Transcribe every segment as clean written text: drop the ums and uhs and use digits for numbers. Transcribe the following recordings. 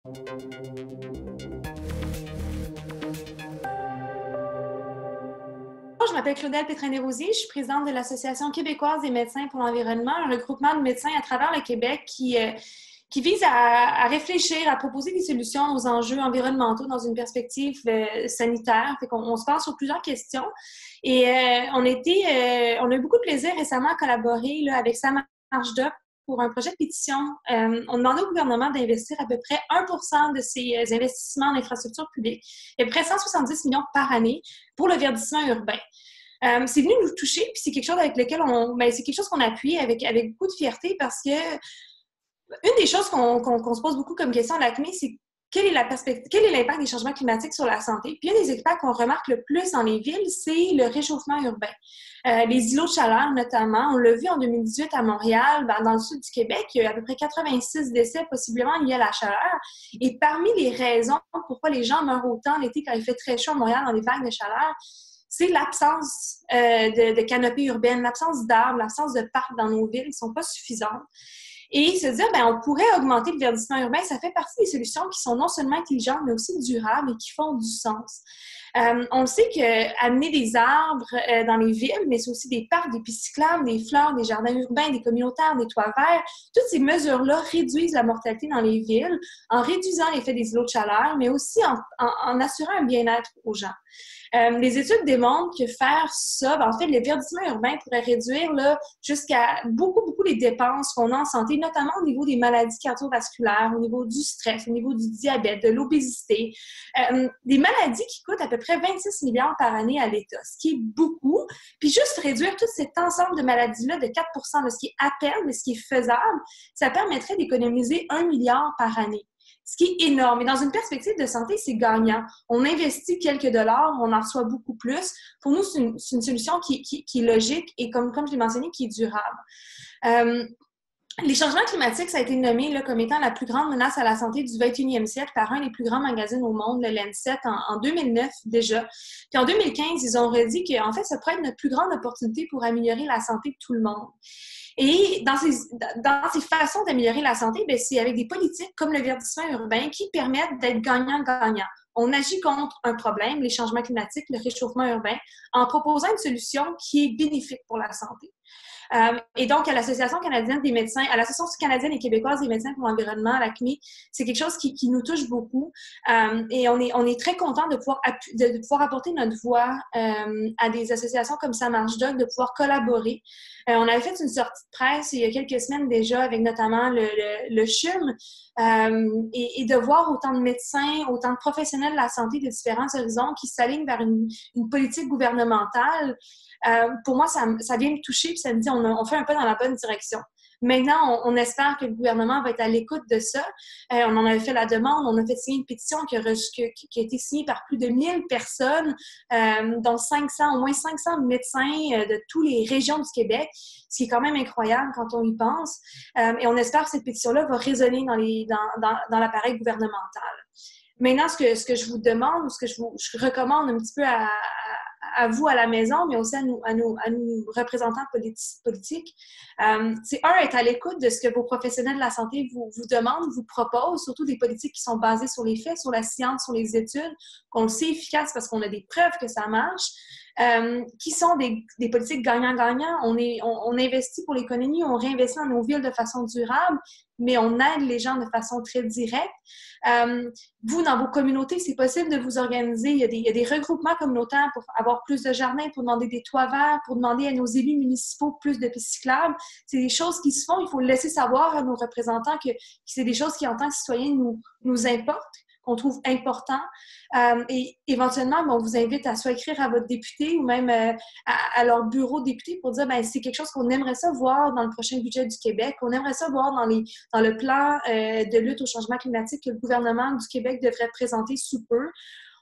Je m'appelle Claudel Pétrain-Desrosiers, je suis présidente de l'Association québécoise des médecins pour l'environnement, un regroupement de médecins à travers le Québec qui vise à réfléchir, à proposer des solutions aux enjeux environnementaux dans une perspective sanitaire. Fait qu'on se penche sur plusieurs questions. Et on a eu beaucoup de plaisir récemment à collaborer là, avec Sam Archduc pour un projet de pétition. On demandait au gouvernement d'investir à peu près 1% de ses investissements en infrastructures publiques, et à peu près 170 millions par année pour le verdissement urbain. C'est venu nous toucher, puis c'est quelque chose avec lequel c'est quelque chose qu'on appuie avec beaucoup de fierté parce que une des choses qu'on se pose beaucoup comme question à l'ACME, c'est quel est l'impact des changements climatiques sur la santé? Puis un des impacts qu'on remarque le plus dans les villes, c'est le réchauffement urbain. Les îlots de chaleur, notamment, on l'a vu en 2018 à Montréal, dans le sud du Québec, il y a à peu près 86 décès possiblement liés à la chaleur. Et parmi les raisons pourquoi les gens meurent autant l'été quand il fait très chaud à Montréal dans les vagues de chaleur, c'est l'absence de canopée urbaine, l'absence d'arbres, l'absence de parcs dans nos villes qui ne sont pas suffisantes. Et se dire, on pourrait augmenter le verdissement urbain, ça fait partie des solutions qui sont non seulement intelligentes, mais aussi durables et qui font du sens. On le sait qu'amener des arbres dans les villes, mais c'est aussi des parcs, des pistes cyclables, des fleurs, des jardins urbains, des communautaires, des toits verts, toutes ces mesures-là réduisent la mortalité dans les villes en réduisant l'effet des îlots de chaleur, mais aussi en assurant un bien-être aux gens. Les études démontrent que faire ça, en fait, le verdissement urbain pourrait réduire jusqu'à beaucoup les dépenses qu'on a en santé, notamment au niveau des maladies cardiovasculaires, au niveau du stress, au niveau du diabète, de l'obésité. Des maladies qui coûtent à peu près 26 milliards par année à l'État, ce qui est beaucoup. Puis juste réduire tout cet ensemble de maladies-là de 4 % ce qui est à peine, mais ce qui est faisable, ça permettrait d'économiser 1 milliard par année. Ce qui est énorme. Et dans une perspective de santé, c'est gagnant. On investit quelques dollars, on en reçoit beaucoup plus. Pour nous, c'est une solution qui est logique et, comme je l'ai mentionné, qui est durable. Les changements climatiques, ça a été nommé comme étant la plus grande menace à la santé du 21e siècle par un des plus grands magazines au monde, le Lancet, en 2009 déjà. Puis en 2015, ils ont redit qu'en fait, ça pourrait être notre plus grande opportunité pour améliorer la santé de tout le monde. Et dans ces façons d'améliorer la santé, c'est avec des politiques comme le verdissement urbain qui permettent d'être gagnant-gagnant. On agit contre un problème, les changements climatiques, le réchauffement urbain, en proposant une solution qui est bénéfique pour la santé. Et donc, à l'Association canadienne des médecins, à l'Association canadienne et québécoise des médecins pour l'environnement, à l'ACME, c'est quelque chose qui nous touche beaucoup. Et on est très content de pouvoir apporter notre voix à des associations comme Sam Archduc, de pouvoir collaborer. On avait fait une sortie de presse il y a quelques semaines déjà avec notamment le CHUM et de voir autant de médecins, autant de professionnels de la santé de différents horizons qui s'alignent vers une politique gouvernementale. Pour moi, ça vient me toucher et ça me dit on fait un pas dans la bonne direction. Maintenant, on espère que le gouvernement va être à l'écoute de ça. On en avait fait la demande, on a fait signer une pétition qui a été signée par plus de 1000 personnes, dont au moins 500 médecins de toutes les régions du Québec, ce qui est quand même incroyable quand on y pense. Et on espère que cette pétition-là va résonner dans l'appareil gouvernemental. Maintenant, ce que je vous demande, ou ce que je recommande un petit peu à vous à la maison, mais aussi à nos représentants politiques, c'est être à l'écoute de ce que vos professionnels de la santé vous demandent, vous proposent, surtout des politiques qui sont basées sur les faits, sur la science, sur les études, qu'on le sait efficace parce qu'on a des preuves que ça marche, qui sont des politiques gagnant-gagnant. On investit pour l'économie, on réinvestit dans nos villes de façon durable, mais on aide les gens de façon très directe. Vous, dans vos communautés, c'est possible de vous organiser. Il y a des regroupements communautaires pour avoir plus de jardins, pour demander des toits verts, pour demander à nos élus municipaux plus de pistes cyclables. C'est des choses qui se font. Il faut le laisser savoir à nos représentants que c'est des choses qui, en tant que citoyens, nous importent, qu'on trouve important. Et éventuellement, on vous invite à soit écrire à votre député ou même à leur bureau de député pour dire c'est quelque chose qu'on aimerait ça voir dans le prochain budget du Québec, qu'on aimerait ça voir dans le plan de lutte au changement climatique que le gouvernement du Québec devrait présenter sous peu.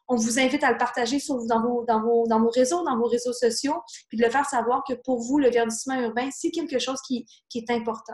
On vous invite à le partager dans vos réseaux sociaux, puis de le faire savoir que pour vous, le verdissement urbain, c'est quelque chose qui est important.